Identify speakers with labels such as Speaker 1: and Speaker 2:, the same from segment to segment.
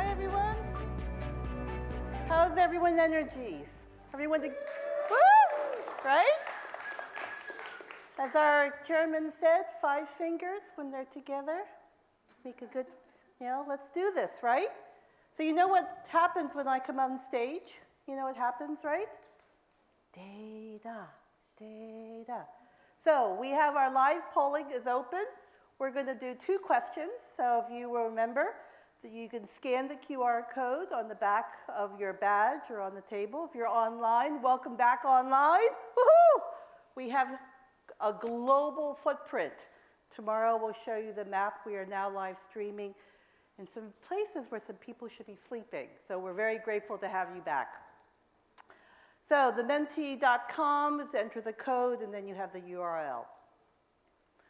Speaker 1: Hi, everyone. How's everyone's energies? Everyone, woo, right? As our chairman said, 5 fingers when they're together make a good, let's do this, right? So you know what happens when I come on stage? You know what happens, right? Data, data. So we have our live polling is open. We're going to do 2 questions. So if you will remember, that you can scan the QR code on the back of your badge or on the table. If you're online, welcome back online. Woohoo! We have a global footprint. Tomorrow we'll show you the map. We are now live streaming in some places where some people should be sleeping. So we're very grateful to have you back. So the mentee.com is enter the code, and then you have the URL.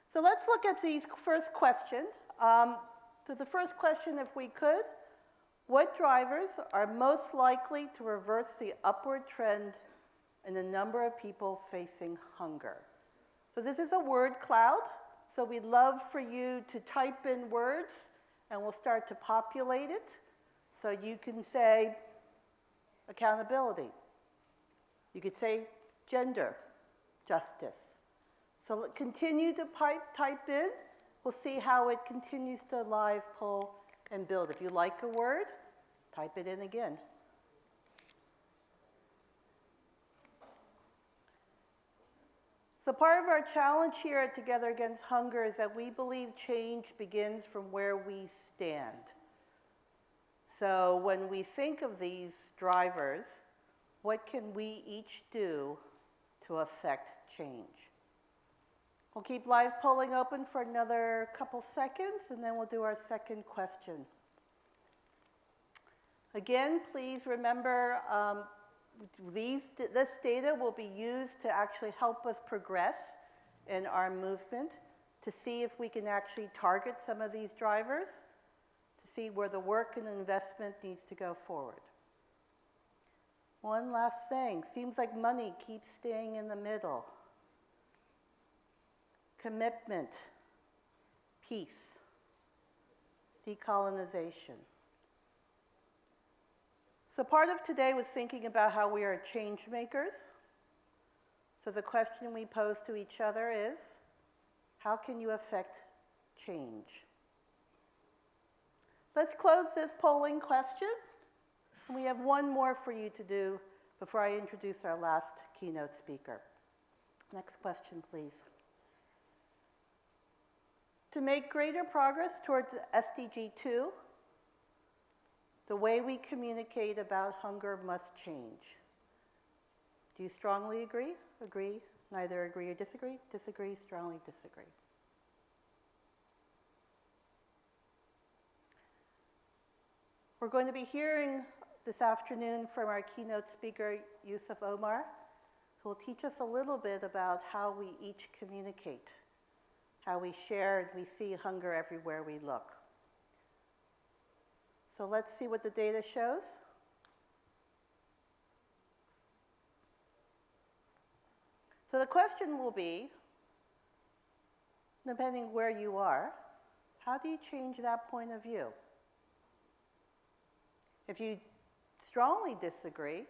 Speaker 1: So let's look at these first question. So the first question, if we could, what drivers are most likely to reverse the upward trend in the number of people facing hunger? So this is a word cloud, so we'd love for you to type in words, and we'll start to populate it. So you can say accountability. You could say gender justice. So continue to type in. We'll see how it continues to live poll and build. If you like a word, type it in again. So part of our challenge here at Together Against Hunger is that we believe change begins from where we stand. So when we think of these drivers, what can we each do to affect change? We'll keep live polling open for another couple seconds, and then we'll do our second question. Again, please remember, this data will be used to actually help us progress in our movement, to see if we can actually target some of these drivers, to see where the work and investment needs to go forward. One last thing, seems like money keeps staying in the middle. Commitment, peace, decolonization. So part of today was thinking about how we are change makers. So the question we pose to each other is, how can you affect change? Let's close this polling question. And we have one more for you to do before I introduce our last keynote speaker. Next question, please. To make greater progress towards SDG 2, the way we communicate about hunger must change. Do you strongly agree? Agree? Neither agree or disagree? Disagree, strongly disagree. We're going to be hearing this afternoon from our keynote speaker, Yusuf Omar, who will teach us a little bit about how we each communicate, how we share and we see hunger everywhere we look. So let's see what the data shows. So the question will be, depending where you are, how do you change that point of view? If you strongly disagree,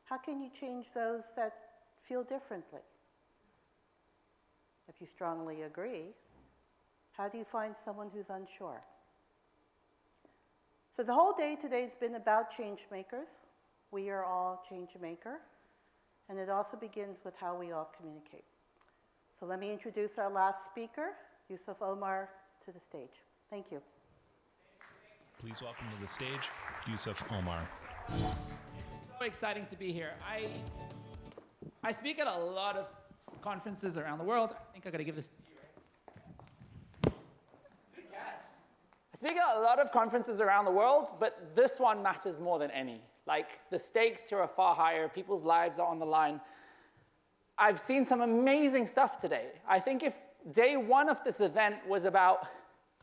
Speaker 1: how can you change those that feel differently? If you strongly agree, how do you find someone who's unsure? So the whole day today has been about change makers. We are all change maker. And it also begins with how we all communicate. So let me introduce our last speaker, Yusuf Omar, to the stage. Thank you.
Speaker 2: Please welcome to the stage, Yusuf Omar.
Speaker 3: So exciting to be here. I speak at a lot of conferences around the world. I think I gotta give this to you, right? Good catch. I speak at a lot of conferences around the world, but this one matters more than any. Like, the stakes here are far higher, people's lives are on the line. I've seen some amazing stuff today. I think if day one of this event was about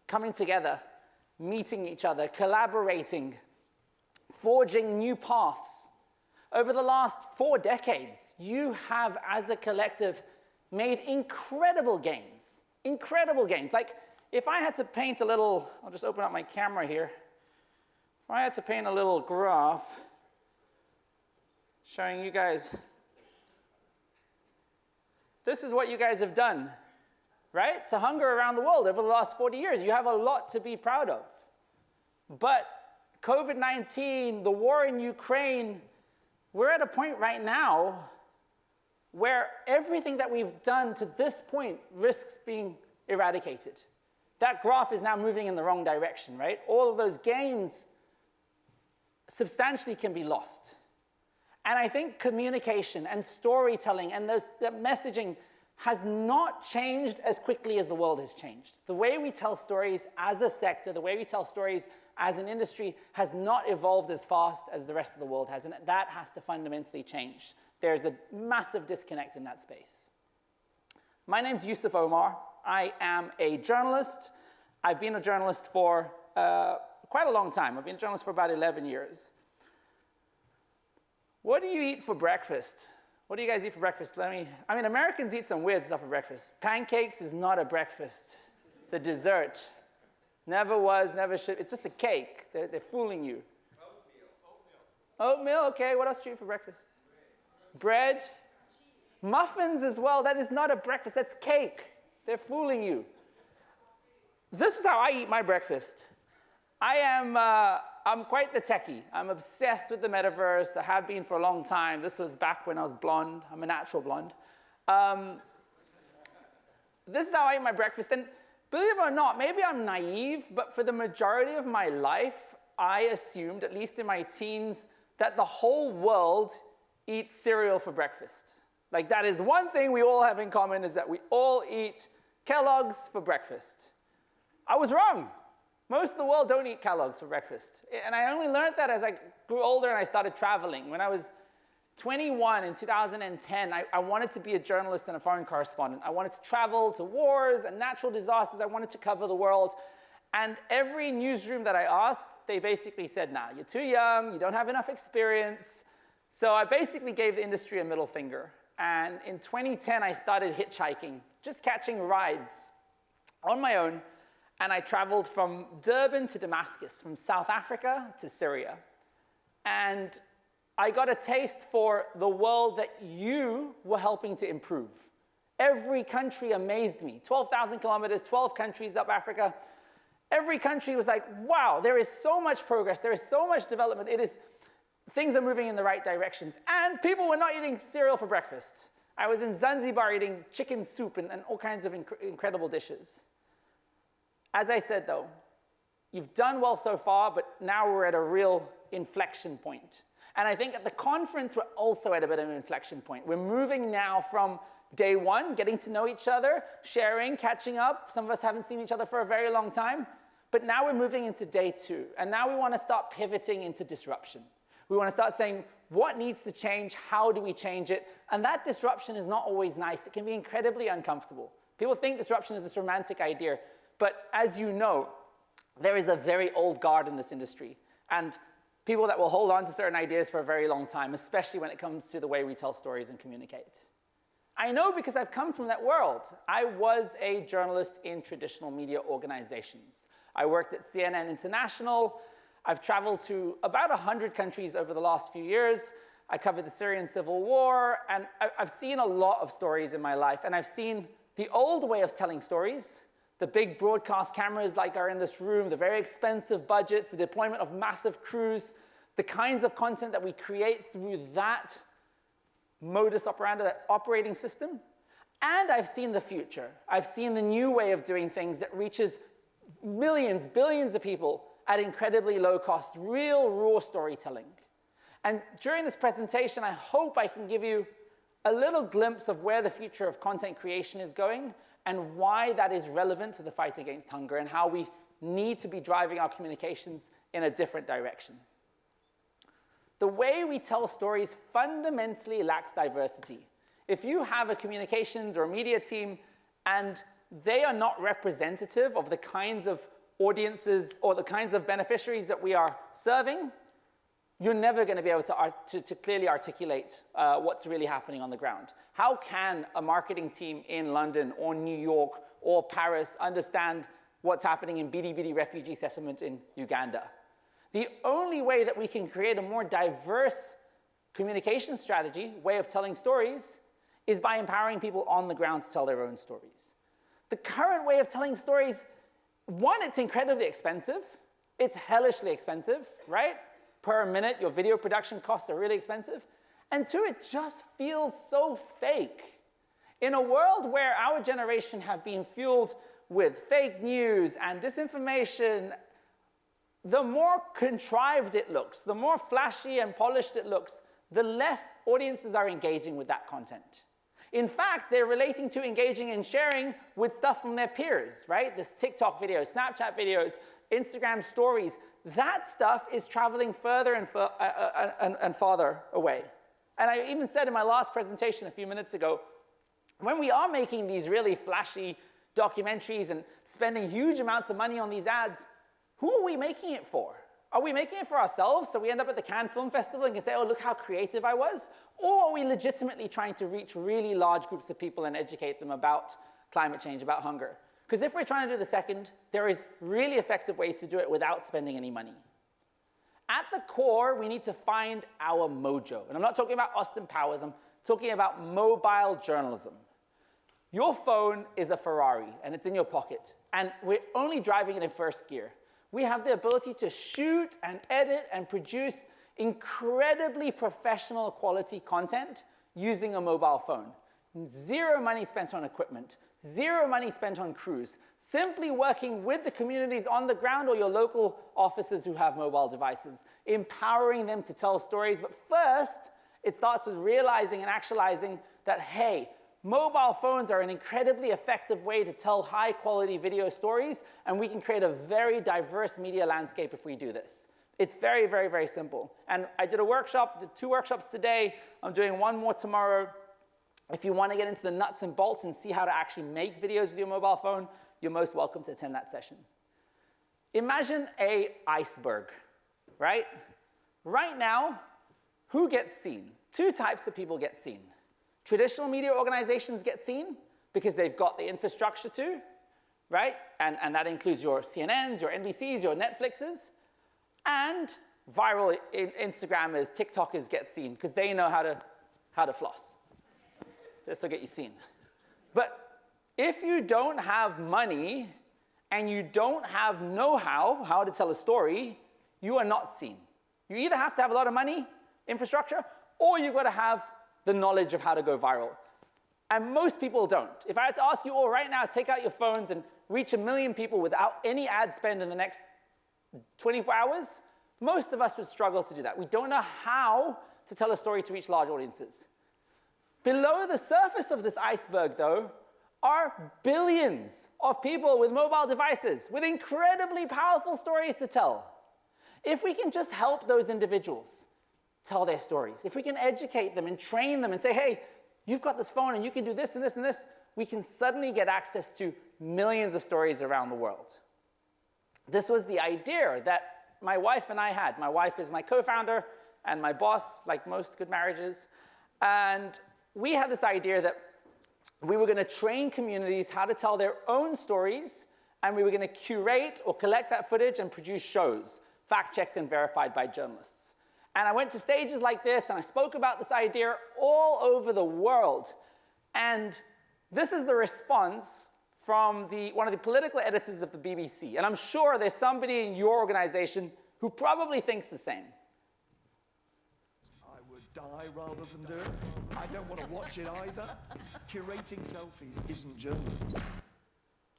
Speaker 3: coming together, meeting each other, collaborating, forging new paths, over the last 4 decades, you have, as a collective, made incredible gains. Incredible gains. Like, if I had to paint a little, I'll just open up my camera here. if I had to paint a little graph showing you guys, this is what you guys have done, right? To hunger around the world over the last 40 years. You have a lot to be proud of. But COVID-19, the war in Ukraine, we're at a point right now where everything that we've done to this point risks being eradicated. That graph is now moving in the wrong direction, right? All of those gains substantially can be lost. And I think communication and storytelling and that messaging has not changed as quickly as the world has changed. The way we tell stories as a sector, the way we tell stories as an industry has not evolved as fast as the rest of the world has, and that has to fundamentally change. There's a massive disconnect in that space. My name's Yusuf Omar. I am a journalist. I've been a journalist for quite a long time. I've been a journalist for about 11 years. What do you eat for breakfast? What do you guys eat for breakfast? Americans eat some weird stuff for breakfast. Pancakes is not a breakfast. It's a dessert. Never was, never should. It's just a cake. They're fooling you. Oatmeal, okay. What else do you eat for breakfast? Bread. Muffins as well. That is not a breakfast. That's cake. They're fooling you. This is how I eat my breakfast. I'm quite the techie. I'm obsessed with the metaverse. I have been for a long time. This was back when I was blonde. I'm a natural blonde. This is how I eat my breakfast. And believe it or not, maybe I'm naive, but for the majority of my life, I assumed, at least in my teens, that the whole world eats cereal for breakfast. Like, that is one thing we all have in common, is that we all eat Kellogg's for breakfast. I was wrong. Most of the world don't eat Kellogg's for breakfast. And I only learned that as I grew older and I started traveling. When I was 21 in 2010, I wanted to be a journalist and a foreign correspondent. I wanted to travel to wars and natural disasters. I wanted to cover the world. And every newsroom that I asked, they basically said, nah, you're too young, you don't have enough experience. So I basically gave the industry a middle finger. And in 2010, I started hitchhiking, just catching rides on my own. And I traveled from Durban to Damascus, from South Africa to Syria. And I got a taste for the world that you were helping to improve. Every country amazed me. 12,000 kilometers, 12 countries up Africa. Every country was like, wow, there is so much progress. There is so much development. Things are moving in the right directions. And people were not eating cereal for breakfast. I was in Zanzibar eating chicken soup and all kinds of incredible dishes. As I said, though, you've done well so far, but now we're at a real inflection point. And I think at the conference, we're also at a bit of an inflection point. We're moving now from day one, getting to know each other, sharing, catching up. Some of us haven't seen each other for a very long time. But now we're moving into day two. And now we want to start pivoting into disruption. We want to start saying, what needs to change? How do we change it? And that disruption is not always nice. It can be incredibly uncomfortable. People think disruption is this romantic idea. But as you know, there is a very old guard in this industry, and people that will hold on to certain ideas for a very long time, especially when it comes to the way we tell stories and communicate. I know because I've come from that world. I was a journalist in traditional media organizations. I worked at CNN International. I've traveled to about 100 countries over the last few years. I covered the Syrian civil war, and I've seen a lot of stories in my life, and I've seen the old way of telling stories, the big broadcast cameras like are in this room, the very expensive budgets, the deployment of massive crews, the kinds of content that we create through that modus operandi, that operating system. And I've seen the future. I've seen the new way of doing things that reaches millions, billions of people at incredibly low cost, real raw storytelling. And during this presentation, I hope I can give you a little glimpse of where the future of content creation is going and why that is relevant to the fight against hunger and how we need to be driving our communications in a different direction. The way we tell stories fundamentally lacks diversity. If you have a communications or a media team and they are not representative of the kinds of audiences or the kinds of beneficiaries that we are serving, you're never going to be able to clearly articulate what's really happening on the ground. How can a marketing team in London or New York or Paris understand what's happening in Bidi Bidi refugee settlement in Uganda?
Speaker 4: The only way that we can create a more diverse communication strategy, way of telling stories, is by empowering people on the ground to tell their own stories. The current way of telling stories, one, it's incredibly expensive. It's hellishly expensive, right? Per minute, your video production costs are really expensive. And two, it just feels so fake. In a world where our generation have been fueled with fake news and disinformation, the more contrived it looks, the more flashy and polished it looks, the less audiences are engaging with that content. In fact, they're relating to engaging and sharing with stuff from their peers, right? This TikTok videos, Snapchat videos, Instagram stories, that stuff is traveling further and farther away. And I even said in my last presentation a few minutes ago, when we are making these really flashy documentaries and spending huge amounts of money on these ads, who are we making it for? Are we making it for ourselves so we end up at the Cannes Film Festival and can say, oh, look how creative I was? Or are we legitimately trying to reach really large groups of people and educate them about climate change, about hunger? Because if we're trying to do the second, there is really effective ways to do it without spending any money. At the core, we need to find our mojo. And I'm not talking about Austin Powers, I'm talking about mobile journalism. Your phone is a Ferrari, and it's in your pocket. And we're only driving it in first gear. We have the ability to shoot and edit and produce incredibly professional quality content using a mobile phone. Zero money spent on equipment, zero money spent on crews, simply working with the communities on the ground or your local officers who have mobile devices, empowering them to tell stories. But first, it starts with realizing and actualizing that, hey, mobile phones are an incredibly effective way to tell high-quality video stories, and we can create a very diverse media landscape if we do this. It's very, very, very simple. And I did a workshop, did 2 workshops today. I'm doing 1 more tomorrow. If you want to get into the nuts and bolts and see how to actually make videos with your mobile phone, you're most welcome to attend that session. Imagine an iceberg, right? Right now, who gets seen? 2 types of people get seen. Traditional media organizations get seen because they've got the infrastructure to, right? And that includes your CNNs, your NBCs, your Netflixes. And viral Instagrammers, TikTokers get seen because they know how to floss. This will get you seen. But if you don't have money and you don't have know-how, how to tell a story, you are not seen. You either have to have a lot of money, infrastructure, or you've got to have the knowledge of how to go viral. And most people don't. If I had to ask you all right now, take out your phones and reach 1 million people without any ad spend in the next 24 hours, most of us would struggle to do that. We don't know how to tell a story to reach large audiences. Below the surface of this iceberg, though, are billions of people with mobile devices with incredibly powerful stories to tell. If we can just help those individuals tell their stories, if we can educate them and train them and say, hey, you've got this phone and you can do this and this and this, we can suddenly get access to millions of stories around the world. This was the idea that my wife and I had. My wife is my co-founder and my boss, like most good marriages. And we had this idea that we were going to train communities how to tell their own stories, and we were going to curate or collect that footage and produce shows, fact-checked and verified by journalists. And I went to stages like this, and I spoke about this idea all over the world. And this is the response from one of the political editors of the BBC. And I'm sure there's somebody in your organization who probably thinks the same.
Speaker 5: I would die rather than do it. I don't want to watch it either. Curating selfies isn't journalism.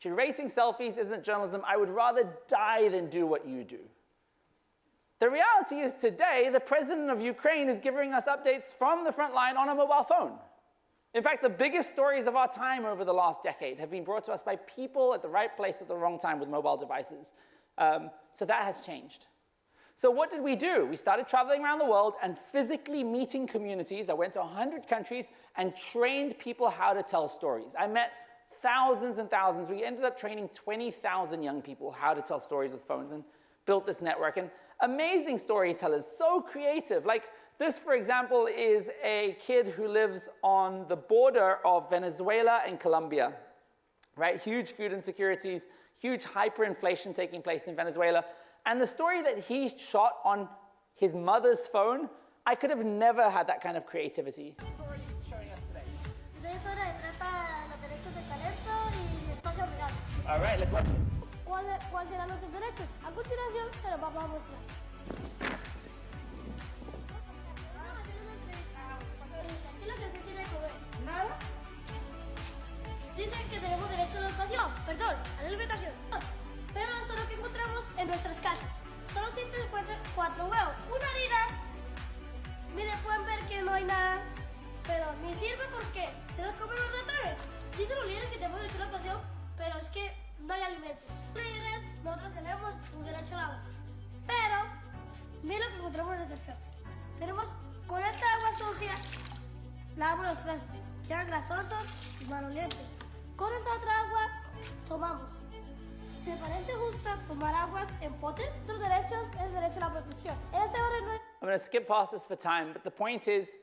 Speaker 4: Curating selfies isn't journalism. I would rather die than do what you do. The reality is today, the president of Ukraine is giving us updates from the front line on a mobile phone. In fact, the biggest stories of our time over the last decade have been brought to us by people at the right place at the wrong time with mobile devices. So that has changed. So what did we do? We started traveling around the world and physically meeting communities. I went to 100 countries and trained people how to tell stories. I met thousands and thousands. We ended up training 20,000 young people how to tell stories with phones and built this network. And amazing storytellers, so creative. Like this, for example, is a kid who lives on the border of Venezuela and Colombia, right? Huge food insecurities, huge hyperinflation taking place in Venezuela. And the story that he shot on his mother's phone, I could have never had that kind of creativity.
Speaker 6: De eso trata los derechos del talento y espacio real.
Speaker 4: All right, let's watch it.
Speaker 6: ¿Cuáles serán nuestros derechos? A continuación se los vamos a mostrar. ¿Qué es lo que se tiene que ver? Nada. Dicen que tenemos derecho a la educación, perdón, a la alimentación. Pero eso es lo que encontramos en nuestras casas. Solo 154 huevos, una harina. Miren, pueden ver que no hay nada, pero ni sirve porque se los comen los ratones. Dicen los líderes que tenemos derecho a la educación, pero es que no hay alimentos. Los líderes, nosotros tenemos un derecho al agua. Pero, miren lo que encontramos en nuestras casas. Tenemos, con esta agua sucia, lavamos los trastes, quedan grasosos y malolientes. Con esta otra agua, tomamos. ¿Se parece justo tomar agua en potes? Nuestros derechos es el derecho a la protección. En este barrio no hay...
Speaker 4: I'm going to skip past this for time, but the point is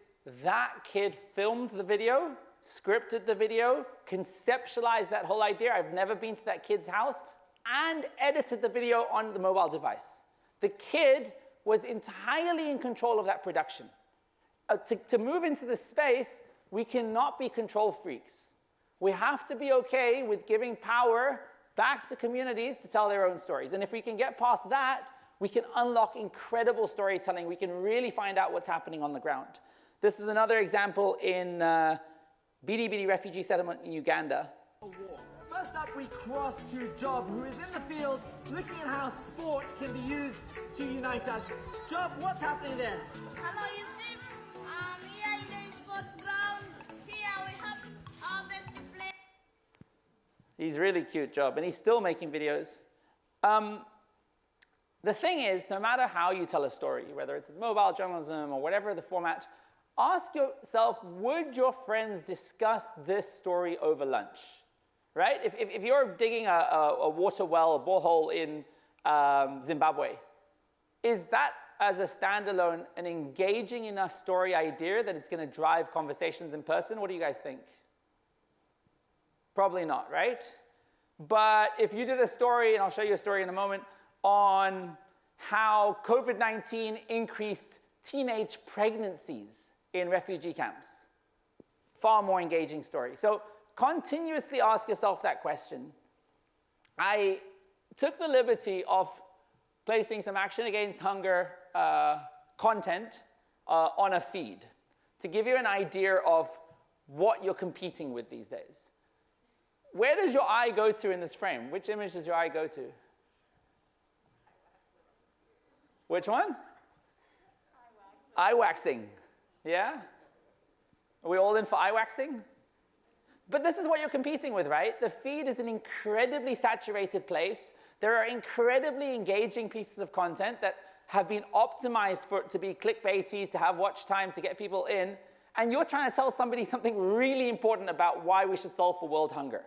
Speaker 4: that kid filmed the video, scripted the video, conceptualized that whole idea. I've never been to that kid's house, and edited the video on the mobile device. The kid was entirely in control of that production. To move into this space, we cannot be control freaks. We have to be okay with giving power back to communities to tell their own stories. And if we can get past that, we can unlock incredible storytelling. We can really find out what's happening on the ground. This is another example in Bidi Bidi refugee settlement in Uganda.
Speaker 7: First up, we cross to Job, who is in the field looking at how sport can be used to unite us. Job, what's happening there?
Speaker 6: Hello, Yusuf. Here in the sports ground. Here we have our best player.
Speaker 4: He's really cute, Job, and he's still making videos. The thing is, no matter how you tell a story, whether it's mobile journalism or whatever the format, ask yourself, would your friends discuss this story over lunch? Right? If you're digging a water well, a borehole in Zimbabwe, is that as a standalone an engaging enough story idea that it's going to drive conversations in person? What do you guys think? Probably not, right? But if you did a story, and I'll show you a story in a moment, on how COVID-19 increased teenage pregnancies in refugee camps, far more engaging story. So continuously ask yourself that question. I took the liberty of placing some Action Against Hunger content on a feed to give you an idea of what you're competing with these days. Where does your eye go to in this frame? Which image does your eye go to? Which one? Eye waxing. Yeah? Are we all in for eye waxing? But this is what you're competing with, right? The feed is an incredibly saturated place. There are incredibly engaging pieces of content that have been optimized for it to be clickbaity, to have watch time, to get people in. And you're trying to tell somebody something really important about why we should solve for world hunger.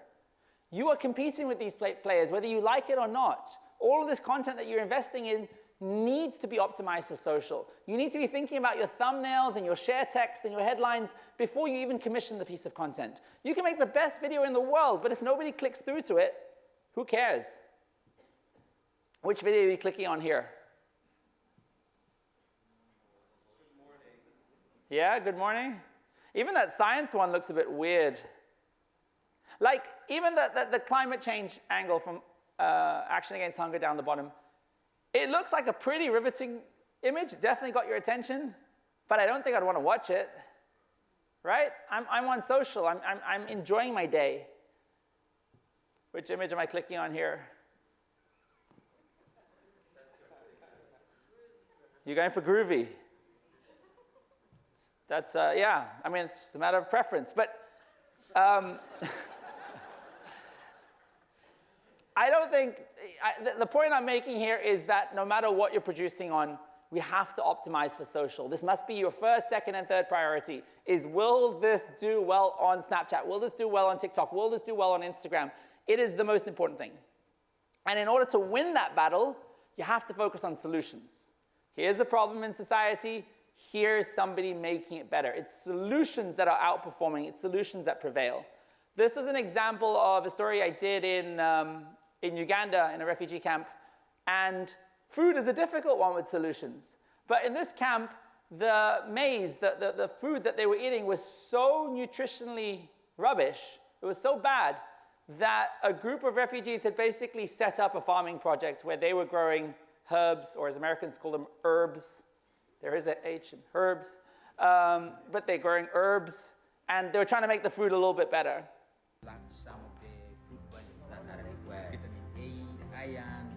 Speaker 4: You are competing with these players, whether you like it or not. All of this content that you're investing in needs to be optimized for social. You need to be thinking about your thumbnails and your share text and your headlines before you even commission the piece of content. You can make the best video in the world, but if nobody clicks through to it, who cares? Which video are you clicking on here? Good morning. Yeah, good morning. Even that science one looks a bit weird. Like, even the climate change angle from Action Against Hunger down the bottom, it looks like a pretty riveting image, definitely got your attention, but I don't think I'd want to watch it, right? I'm on social, I'm enjoying my day. Which image am I clicking on here? You're going for groovy. That's, yeah, I mean, it's just a matter of preference, but I don't think, the point I'm making here is that no matter what you're producing on, we have to optimize for social. This must be your first, second, and third priority, is will this do well on Snapchat? Will this do well on TikTok? Will this do well on Instagram? It is the most important thing. And in order to win that battle, you have to focus on solutions. Here's a problem in society. Here's somebody making it better. It's solutions that are outperforming. It's solutions that prevail. This was an example of a story I did in Uganda in a refugee camp. And Food is a difficult one with solutions. But in this camp, the maize, the food that they were eating was so nutritionally rubbish, it was so bad, that a group of refugees had basically set up a farming project where they were growing herbs, or as Americans call them, herbs. There is an H in herbs. But they're growing herbs, and they were trying to make the food a little bit better.
Speaker 8: Some of the food values that are required, vitamin A, iron,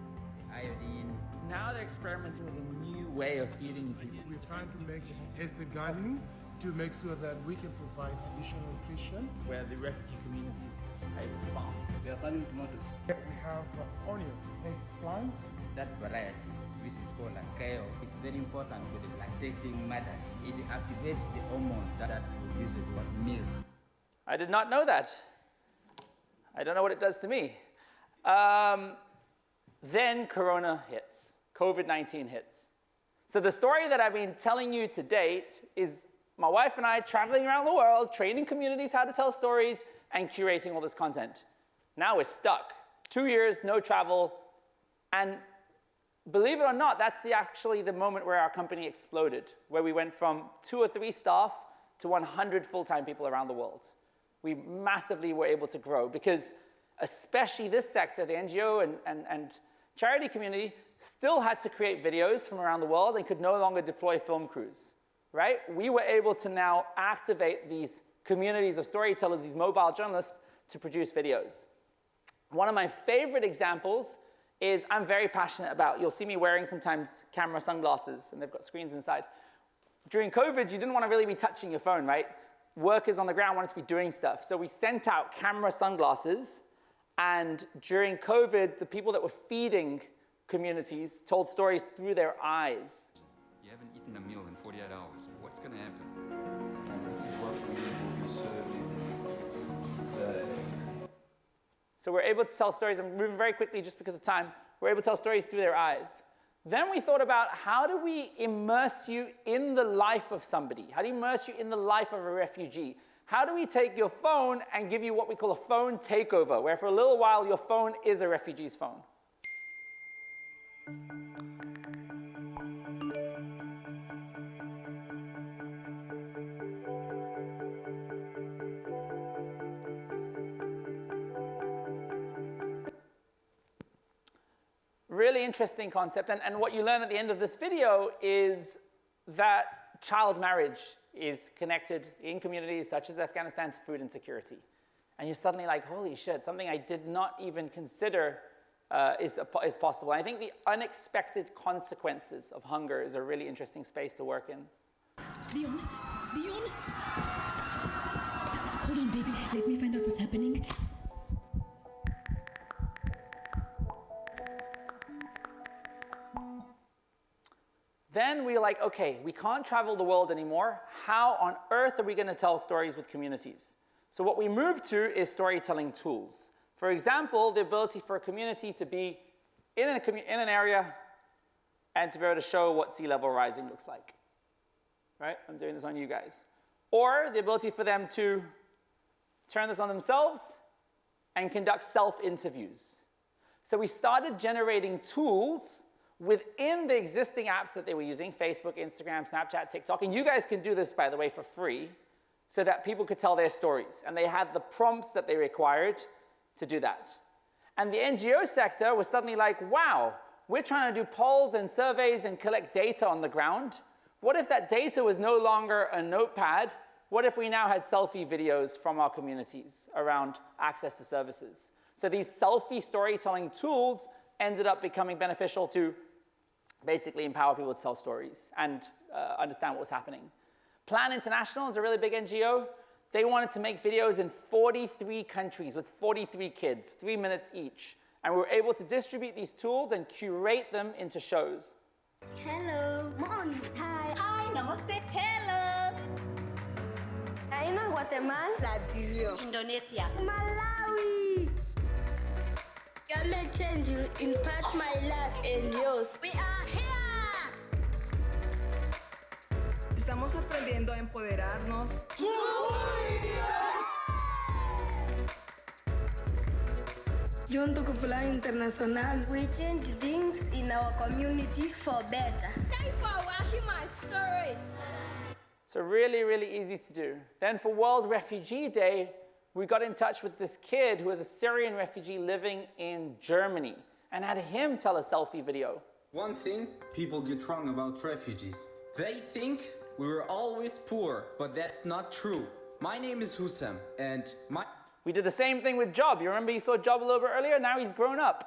Speaker 8: iodine. Now they're experimenting with a new way of feeding people.
Speaker 9: We're trying to make healthy gardening to make sure that we can provide additional nutrition.
Speaker 8: Where the refugee communities are able to farm.
Speaker 9: We are farming tomatoes. We have onion, eggplants.
Speaker 8: That variety, which is called a kale, is very important for the lactating mothers. It activates the hormone that produces what milk.
Speaker 4: I did not know that. I don't know what it does to me. Then Corona hits. COVID-19 hits. So the story that I've been telling you to date is my wife and I traveling around the world, training communities how to tell stories, and curating all this content. Now we're stuck. 2 years, no travel, and believe it or not, that's actually the moment where our company exploded, where we went from 2 or 3 staff to 100 full-time people around the world. We massively were able to grow because especially this sector, the NGO and charity community, still had to create videos from around the world and could no longer deploy film crews, right? We were able to now activate these communities of storytellers, these mobile journalists, to produce videos. One of my favorite examples is I'm very passionate about, you'll see me wearing sometimes camera sunglasses, and they've got screens inside. During COVID, you didn't want to really be touching your phone, right? Workers on the ground wanted to be doing stuff. So we sent out camera sunglasses, and during COVID, the people that were feeding communities told stories through their eyes.
Speaker 10: You haven't eaten a meal in 48 hours. What's going to happen?
Speaker 5: And this is what we will be serving today.
Speaker 4: So we're able to tell stories. I'm moving very quickly just because of time. We're able to tell stories through their eyes. Then we thought about how do we immerse you in the life of somebody? How do you immerse you in the life of a refugee? How do we take your phone and give you what we call a phone takeover, where for a little while your phone is a refugee's phone? Really interesting concept, and what you learn at the end of this video is that child marriage is connected in communities such as Afghanistan to food insecurity. And you're suddenly like, holy shit, something I did not even consider is possible. And I think the unexpected consequences of hunger is a really interesting space to work in.
Speaker 11: Leon! Hold on, baby. Let me find out what's happening.
Speaker 4: Then we were like, okay, we can't travel the world anymore. How on earth are we going to tell stories with communities? So what we moved to is storytelling tools. For example, the ability for a community to be in an area and to be able to show what sea level rising looks like. Right? I'm doing this on you guys. Or the ability for them to turn this on themselves and conduct self-interviews. So we started generating tools within the existing apps that they were using, Facebook, Instagram, Snapchat, TikTok, and you guys can do this, by the way, for free, so that people could tell their stories. And they had the prompts that they required to do that. And the NGO sector was suddenly like, wow, we're trying to do polls and surveys and collect data on the ground. What if that data was no longer a notepad? What if we now had selfie videos from our communities around access to services? So these selfie storytelling tools ended up becoming beneficial to basically empower people to tell stories and understand what was happening. Plan International is a really big NGO. They wanted to make videos in 43 countries with 43 kids, 3 minutes each. And we were able to distribute these tools and curate them into shows.
Speaker 6: Hello. Morning. Hi. Hi. Namaste. Hello. China, Guatemala, Liberia, Indonesia, Malawi. Can I change you, impact my life and yours? We are here.
Speaker 12: Estamos aprendiendo a empoderarnos. junto com o Plan Internacional.
Speaker 6: We change things in our community for better.
Speaker 13: Thanks for watching my story.
Speaker 4: So really, really easy to do. Then for World Refugee Day, we got in touch with this kid who was a Syrian refugee living in Germany and had him tell a selfie video.
Speaker 8: One thing people get wrong about refugees. They think we were always poor, but that's not true. My name is Hussam, and
Speaker 4: We did the same thing with Job. You remember you saw Job a little bit earlier? Now he's grown up.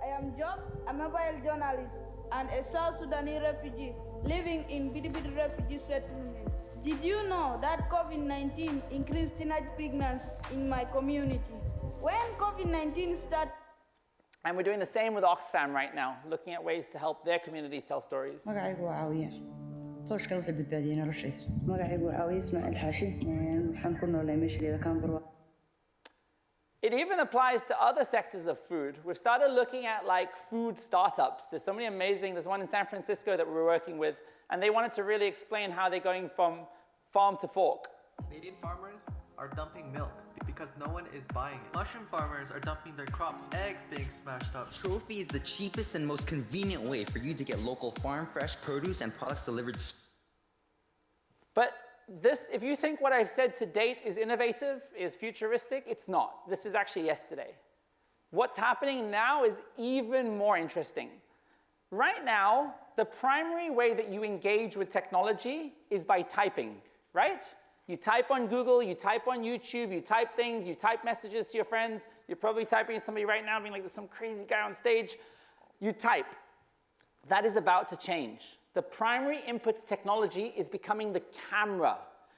Speaker 12: I am Job, a mobile journalist and a South Sudanese refugee living in Bidibidi refugee settlement. Did you know that COVID-19 increased teenage pregnancy in my community? When COVID-19 started,
Speaker 4: And we're doing the same with Oxfam right now, looking at ways to help their communities tell stories.
Speaker 14: magacaygu waa caawiya tooshka wuxuu badbaadiyey noloshayda magacaygu waa caawiya ismaaciil xaashi waxaan ku noolay meeshadeeda kaanbarwa.
Speaker 4: It even applies to other sectors of food. We've started looking at like food startups. There's so many amazing, there's one in San Francisco that we're working with, and they wanted to really explain how they're going from farm to fork.
Speaker 15: Canadian farmers are dumping milk because no one is buying it. Mushroom farmers are dumping their crops, eggs being smashed up.
Speaker 16: Trophy is the cheapest and most convenient way for you to get local farm fresh produce and products delivered.
Speaker 4: But this, if you think what I've said to date is innovative, is futuristic, it's not. This is actually yesterday. What's happening now is even more interesting. Right now, the primary way that you engage with technology is by typing, right? You type on Google, you type on YouTube, you type things, you type messages to your friends. You're probably typing to somebody right now being like, there's some crazy guy on stage. You type. That is about to change. The primary input technology is becoming the camera.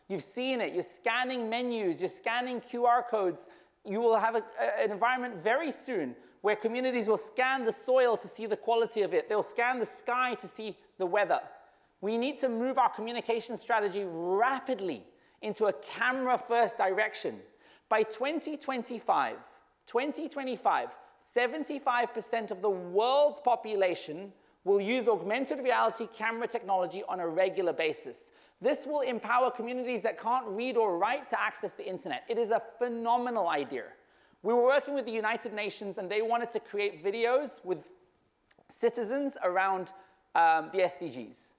Speaker 4: You've seen it. You're scanning menus. You're scanning QR codes. You will have an environment very soon where communities will scan the soil to see the quality of it. They'll scan the sky to see the weather. We need to move our communication strategy rapidly into a camera-first direction. By 2025, 75% of the world's population will use augmented reality camera technology on a regular basis. This will empower communities that can't read or write to access the internet. It is a phenomenal idea. We were working with the United Nations and they wanted to create videos with citizens around the SDGs.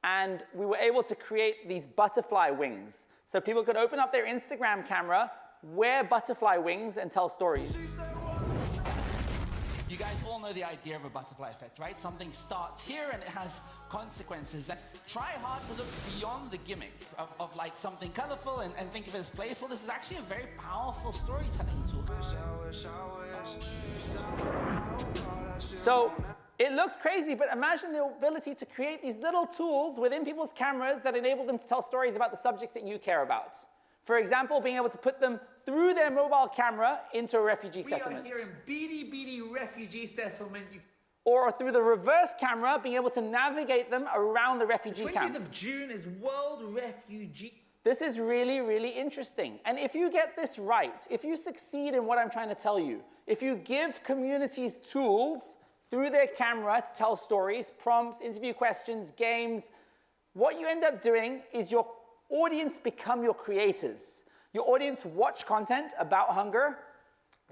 Speaker 4: And we were able to create these butterfly wings. So people could open up their Instagram camera, wear butterfly wings, and tell stories.
Speaker 3: You guys all know the idea of a butterfly effect, right? Something starts here and it has consequences. And try hard to look beyond the gimmick of like something colorful and think of it as playful. This is actually a very powerful storytelling tool.
Speaker 4: So it looks crazy, but imagine the ability to create these little tools within people's cameras that enable them to tell stories about the subjects that you care about. For example, being able to put them through their mobile camera into a refugee settlement.
Speaker 7: We are here in Bidi refugee settlement.
Speaker 4: Or through the reverse camera, being able to navigate them around the refugee camp.
Speaker 7: 20th of June is World Refugee.
Speaker 4: This is really, really interesting. And if you get this right, if you succeed in what I'm trying to tell you, if you give communities tools through their camera to tell stories, prompts, interview questions, games, what you end up doing is your audience become your creators. Your audience watch content about hunger.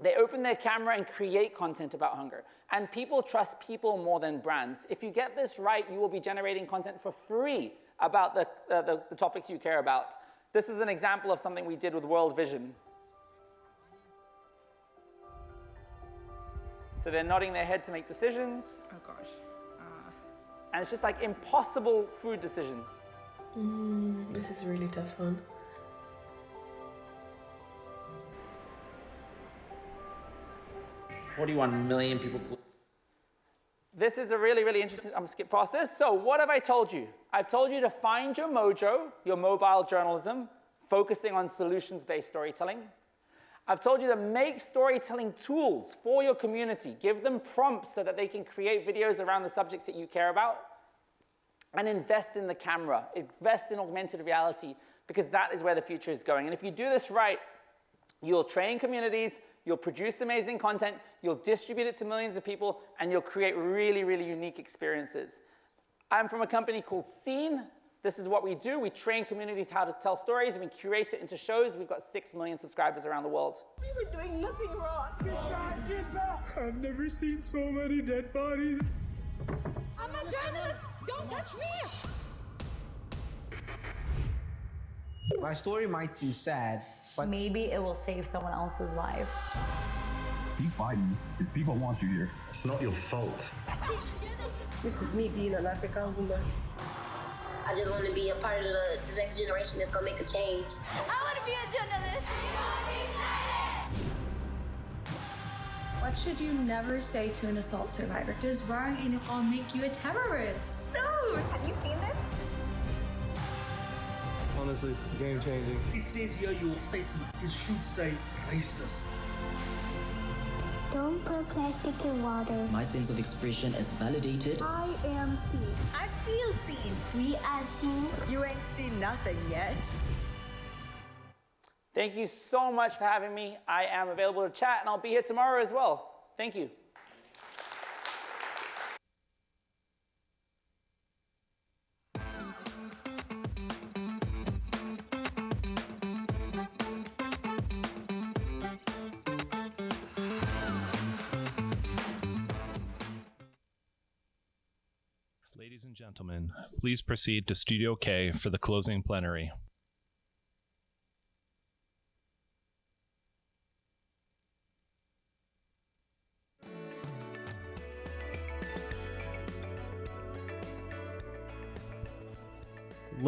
Speaker 4: They open their camera and create content about hunger. And people trust people more than brands. If you get this right, you will be generating content for free about the topics you care about. This is an example of something we did with World Vision. So they're nodding their head to make decisions.
Speaker 12: Oh gosh.
Speaker 4: And it's just like impossible food decisions.
Speaker 17: This is a really tough one.
Speaker 18: $41 million people.
Speaker 4: This is a really, really interesting, I'm gonna skip past this. So what have I told you? I've told you to find your mojo, your mobile journalism, focusing on solutions-based storytelling. I've told you to make storytelling tools for your community. Give them prompts so that they can create videos around the subjects that you care about. And invest in the camera, invest in augmented reality, because that is where the future is going. And if you do this right, you'll train communities, you'll produce amazing content, you'll distribute it to millions of people, and you'll create really, really unique experiences. I'm from a company called Scene. This is what we do. We train communities how to tell stories, and we curate it into shows. We've got 6 million subscribers around the world.
Speaker 6: We were doing nothing wrong.
Speaker 9: I've never seen so many dead bodies.
Speaker 6: I'm a journalist. Don't touch me.
Speaker 18: My story might seem sad, but
Speaker 19: maybe it will save someone else's life.
Speaker 20: Keep fighting, because people want you here. It's not your fault.
Speaker 21: This is me being an African woman.
Speaker 22: I just want to be a part of the next generation that's going to make a change.
Speaker 6: I want to be a journalist.
Speaker 23: What should you never say to an assault survivor?
Speaker 24: Does wearing a uniform make you a terrorist?
Speaker 6: No! Have you seen this?
Speaker 18: honestly, it's game changing.
Speaker 25: It says here your statement. It should say racist.
Speaker 26: Don't put plastic in water.
Speaker 27: My sense of expression is validated.
Speaker 26: I am seen.
Speaker 6: I feel seen.
Speaker 26: We are seen.
Speaker 28: You ain't seen nothing yet.
Speaker 4: Thank you so much for having me. I am available to chat, and I'll be here tomorrow as well. Thank you.
Speaker 2: Ladies and gentlemen, please proceed to Studio K for the closing plenary.